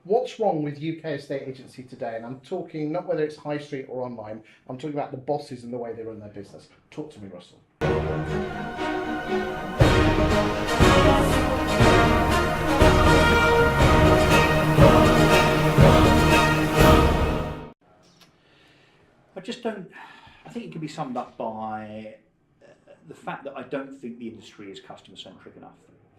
What's wrong with UK estate agency today? And I'm talking not whether it's high street or online, I'm talking about the bosses and the way they run their business. Talk to me, Russell. I just don't. I think it can be summed up by the fact that I don't think the industry is customer centric enough.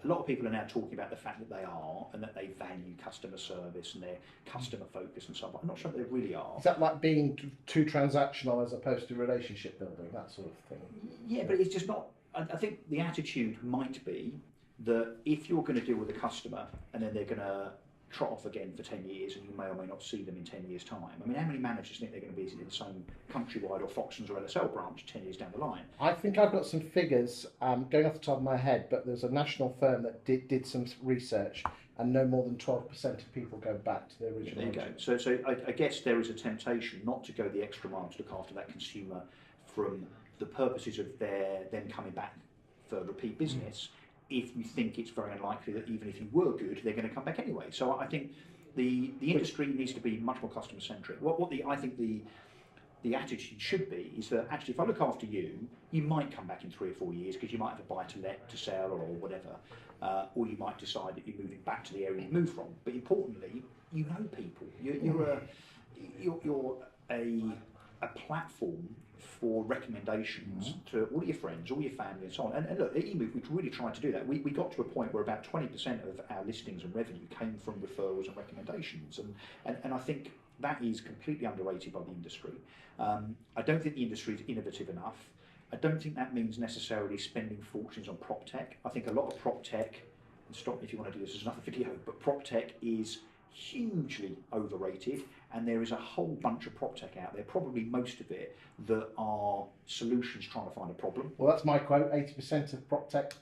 A lot of people are now talking about the fact that they are and that they value customer service and they're customer focused and so on. I'm not sure they really are. Is that like being too transactional as opposed to relationship building, that sort of thing? Yeah, but it's just not. I think the attitude might be that if you're going to deal with a customer and then they're going to trot off again for 10 years and you may or may not see them in 10 years' time. I mean, how many managers think they're going to be in the same Countrywide or Foxtons or LSL branch 10 years down the line? I think I've got some figures going off the top of my head, but there's a national firm that did some research, and no more than 12% of people go back to the original. There you go. So I guess there is a temptation not to go the extra mile to look after that consumer from the purposes of them coming back for repeat business. If you think it's very unlikely that even if you were good, they're going to come back anyway. So I think the industry needs to be much more customer centric. I think the attitude should be is that actually if I look after you, you might come back in 3 or 4 years because you might have a buy to let, to sell or whatever, or you might decide that you're moving back to the area you moved from. But importantly, you know people. You're a platform for recommendations to all your friends, all your family, and so on. And look, at eMoov, we've really tried to do that. We got to a point where about 20% of our listings and revenue came from referrals and recommendations, and I think that is completely underrated by the industry. I don't think the industry is innovative enough. I don't think that means necessarily spending fortunes on prop tech. I think a lot of prop tech, and stop me if you want to do this as another video, but prop tech is hugely overrated, and there is a whole bunch of prop tech out there, probably most of it, that are solutions trying to find a problem. Well, that's my quote. 80% of prop tech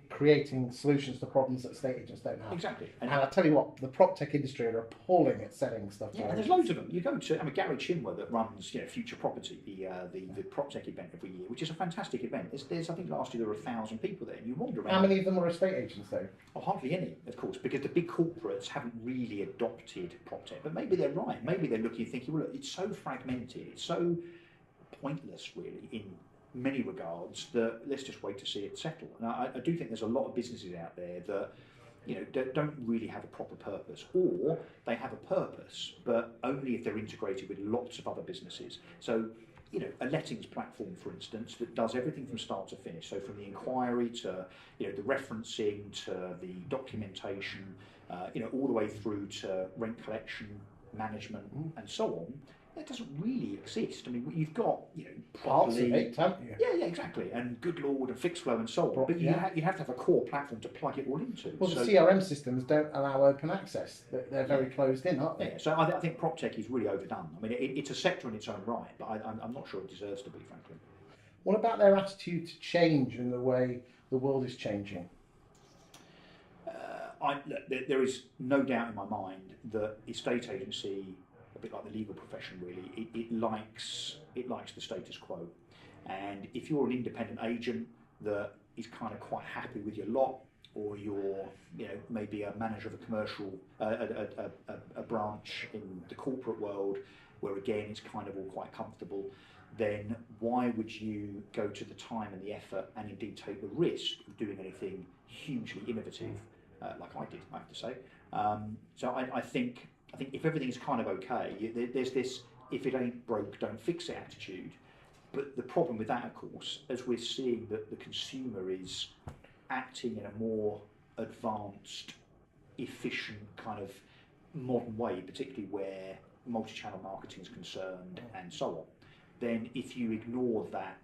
creating solutions to problems that estate agents don't have. Exactly. And I tell you what, the prop tech industry are appalling at selling stuff. Yeah, and there's loads of them. You go to, Gary Chinwer that runs, Future Property, the prop tech event every year, which is a fantastic event. There's I think last year there were 1,000 people there, and you wander around. How many of them are estate agents though? Oh, hardly any, of course, because the big corporates haven't really adopted prop tech. But maybe they're right. Maybe they're looking and thinking, well, look, it's so fragmented, it's so pointless, really, in many regards, that let's just wait to see it settle. And I do think there's a lot of businesses out there that don't really have a proper purpose, or they have a purpose, but only if they're integrated with lots of other businesses. So, a lettings platform, for instance, that does everything from start to finish. So from the inquiry to, the referencing to the documentation, all the way through to rent collection, management, and so on. That doesn't really exist. I mean, you've got, Parts of it, haven't you? Yeah, exactly. And Good Lord and Fixed Flow and so on. But you have to have a core platform to plug it all into. Well, the CRM systems don't allow open access. They're very closed in, aren't they? Yeah, so I think prop tech is really overdone. I mean, it's a sector in its own right, but I'm not sure it deserves to be, frankly. What about their attitude to change and the way the world is changing? There is no doubt in my mind that estate agency, a bit like the legal profession really, it likes the status quo. And if you're an independent agent that is kind of quite happy with your lot, or you're maybe a manager of a commercial a branch in the corporate world where again it's kind of all quite comfortable, then why would you go to the time and the effort and indeed take the risk of doing anything hugely innovative like I did, I have to say. So I think if everything's kind of okay, there's this if it ain't broke, don't fix it attitude. But the problem with that, of course, as we're seeing that the consumer is acting in a more advanced, efficient kind of modern way, particularly where multi-channel marketing is concerned and so on, then if you ignore that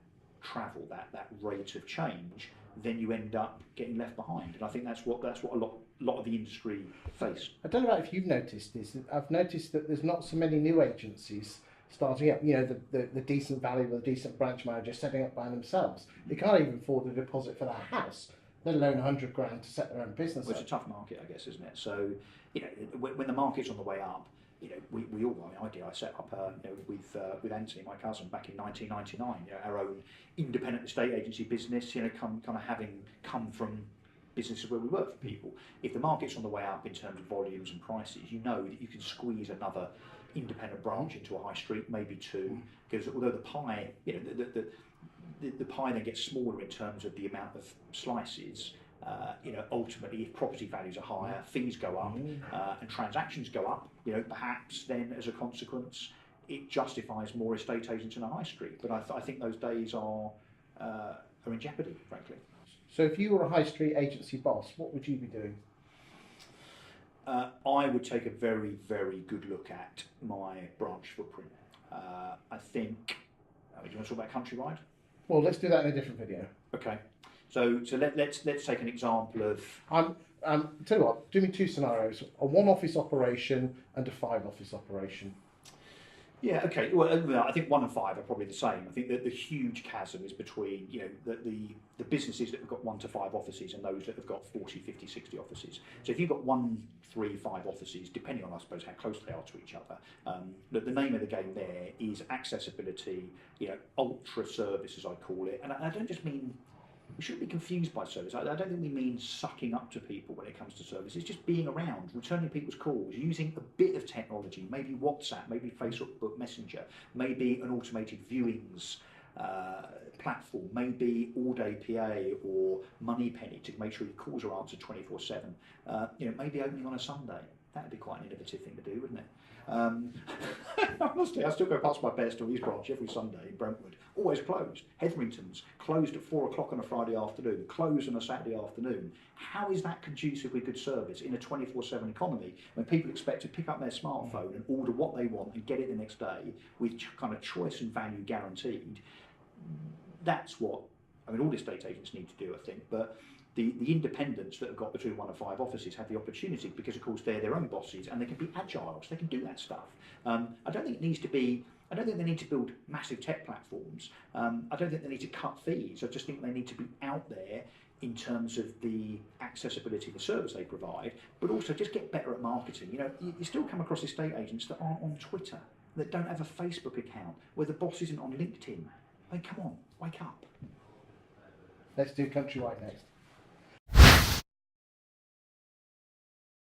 travel, that rate of change, then you end up getting left behind. And I think that's what a lot of the industry face. I don't know if you've noticed this. I've noticed that there's not so many new agencies starting up. The decent value of a decent branch manager setting up by themselves. They can't even afford a deposit for their house, let alone $100,000 to set their own business up. It's a tough market, I guess, isn't it? So, when the market's on the way up, we all, I set up, with Anthony, my cousin, back in 1999, our own independent estate agency business, having come from businesses where we work for people. If the market's on the way up in terms of volumes and prices, you know that you can squeeze another independent branch into a high street, maybe two, because although the pie, you know, the pie then gets smaller in terms of the amount of slices. You know, ultimately, if property values are higher, fees go up, and transactions go up. You know, perhaps then as a consequence, it justifies more estate agents in a high street. But I think those days are in jeopardy, frankly. So if you were a high street agency boss, what would you be doing? I would take a very, very good look at my branch footprint. I think. Do you want to talk about countrywide? Well, let's do that in a different video. Okay. So let's take an example of. Tell you what, do me two scenarios: a one office operation and a 5 office operation. Yeah, okay. Well, I think 1 and 5 are probably the same. I think that the huge chasm is between, you know, the businesses that have got 1 to 5 offices and those that have got 40, 50, 60 offices. So if you've got 1, 3, 5 offices, depending on, I suppose, how close they are to each other, the name of the game there is accessibility, you know, ultra service, as I call it. And I don't just mean, we shouldn't be confused by service. I don't think we mean sucking up to people when it comes to service. It's just being around, returning people's calls, using a bit of technology, maybe WhatsApp, maybe Facebook Messenger, maybe an automated viewings platform, maybe all-day PA or Moneypenny to make sure your calls are answered 24/7. You know, maybe opening on a Sunday. That would be quite an innovative thing to do, wouldn't it? Honestly, I still go past my Bear Stories branch every Sunday in Brentwood. Always closed. Hetherington's closed at 4 o'clock on a Friday afternoon, closed on a Saturday afternoon. How is that conducive with good service in a 24/7 economy when people expect to pick up their smartphone and order what they want and get it the next day with kind of choice and value guaranteed? That's what, I mean, all estate agents need to do, I think, but the independents that have got between 1 and 5 offices have the opportunity because, of course, they're their own bosses and they can be agile, so they can do that stuff. I don't think they need to build massive tech platforms. I don't think they need to cut fees. I just think they need to be out there in terms of the accessibility of the service they provide, but also just get better at marketing. You know, you still come across estate agents that aren't on Twitter, that don't have a Facebook account, where the boss isn't on LinkedIn. I mean, come on, wake up. Let's do countrywide next.